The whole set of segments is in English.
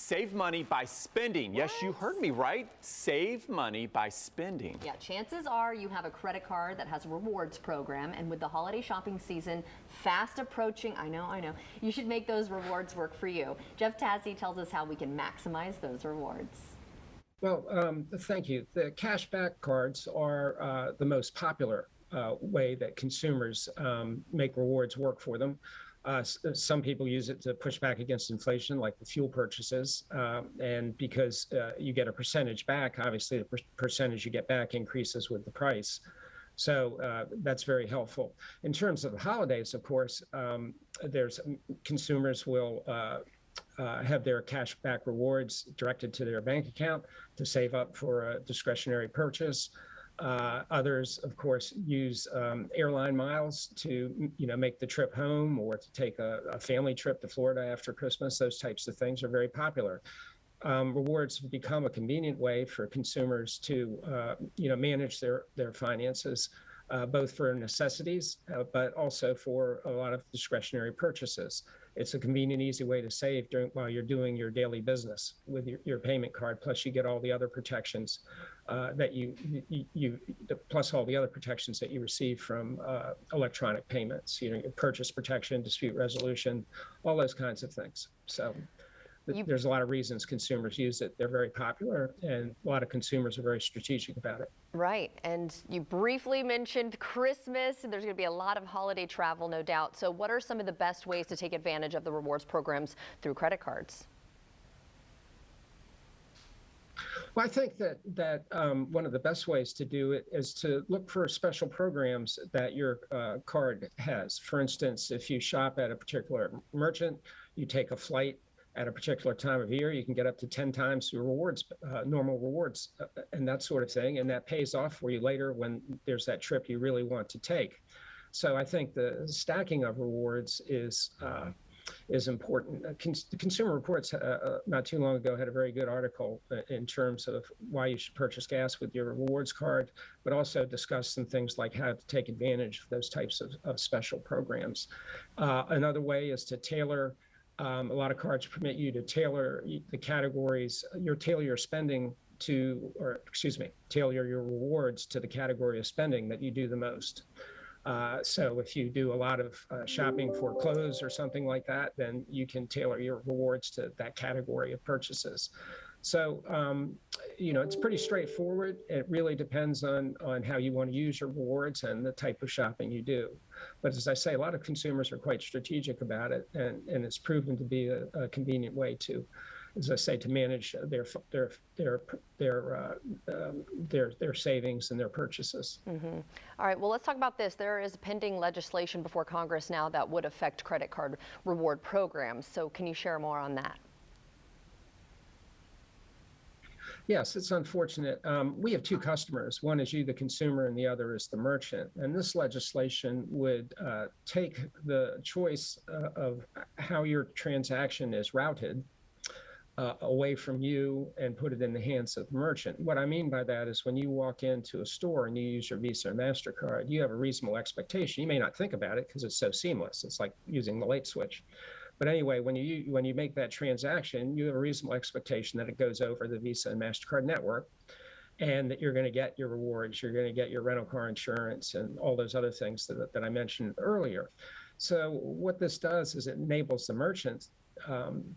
Save money by spending. What? Yes, you heard me right. Save money by spending. Yeah, chances are you have a credit card that has a rewards program, and with the holiday shopping season fast approaching, I know, you should make those rewards work for you. Jeff Tassey tells us how we can maximize those rewards. Well, thank you. The cashback cards are the most popular way that consumers make rewards work for them. Some people use it to push back against inflation, like the fuel purchases. And because you get a percentage back, obviously the percentage you get back increases with the price. So that's very helpful. In terms of the holidays, of course, consumers will have their cashback rewards directed to their bank account to save up for a discretionary purchase. Others, of course, use airline miles to, make the trip home or to take a family trip to Florida after Christmas. Those types of things are very popular. Rewards have become a convenient way for consumers to, manage their finances, both for necessities, but also for a lot of discretionary purchases. It's a convenient, easy way to save while you're doing your daily business with your payment card. Plus, you get all the other protections plus all the other protections that you receive from electronic payments. Your purchase protection, dispute resolution, all those kinds of things. So. There's a lot of reasons consumers use it. They're very popular, and a lot of consumers are very strategic about it. Right, and you briefly mentioned Christmas, and there's going to be a lot of holiday travel, no doubt. So what are some of the best ways to take advantage of the rewards programs through credit cards? Well, I think that one of the best ways to do it is to look for special programs that your card has. For instance, if you shop at a particular merchant, you take a flight at a particular time of year, you can get up to 10 times your rewards, normal rewards, and that sort of thing. And that pays off for you later when there's that trip you really want to take. So I think the stacking of rewards is important. The Consumer Reports not too long ago had a very good article in terms of why you should purchase gas with your rewards card, but also discussed some things like how to take advantage of those types of special programs. Another way is to tailor. A lot of cards permit you to tailor the categories, tailor your spending tailor your rewards to the category of spending that you do the most. So if you do a lot of shopping for clothes or something like that, then you can tailor your rewards to that category of purchases. So, it's pretty straightforward. It really depends on how you want to use your rewards and the type of shopping you do. But as I say, a lot of consumers are quite strategic about it, and it's proven to be a convenient way to, as I say, to manage their savings and their purchases. Mm-hmm. All right. Well, let's talk about this. There is pending legislation before Congress now that would affect credit card reward programs. So, can you share more on that? Yes, it's unfortunate. We have two customers. One is you, the consumer, and the other is the merchant. And this legislation would take the choice of how your transaction is routed away from you and put it in the hands of the merchant. What I mean by that is when you walk into a store and you use your Visa or MasterCard, you have a reasonable expectation. You may not think about it because it's so seamless. It's like using the light switch. But anyway, when you make that transaction, you have a reasonable expectation that it goes over the Visa and MasterCard network and that you're going to get your rewards, you're going to get your rental car insurance and all those other things that I mentioned earlier. So what this does is it enables the merchants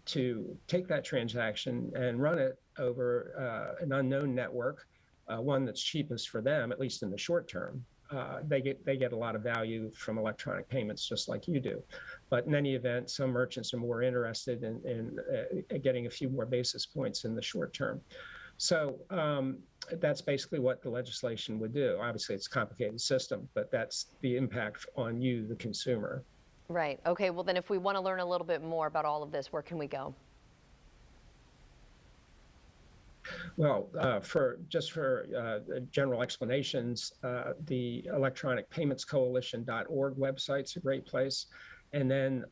to take that transaction and run it over an unknown network, one that's cheapest for them, at least in the short term. They get a lot of value from electronic payments, just like you do. But in any event, some merchants are more interested in getting a few more basis points in the short term. So that's basically what the legislation would do. Obviously, it's a complicated system, but that's the impact on you, the consumer. Right. Okay. Well, then if we want to learn a little bit more about all of this, where can we go? Well, for general explanations, the electronicpaymentscoalition.org website's a great place. And then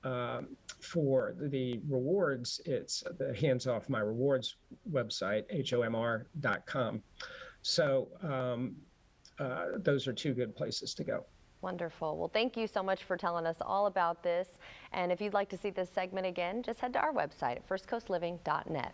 for the rewards, it's the Hands Off My Rewards website, HOMR.com. So those are two good places to go. Wonderful. Well, thank you so much for telling us all about this. And if you'd like to see this segment again, just head to our website at firstcoastliving.net.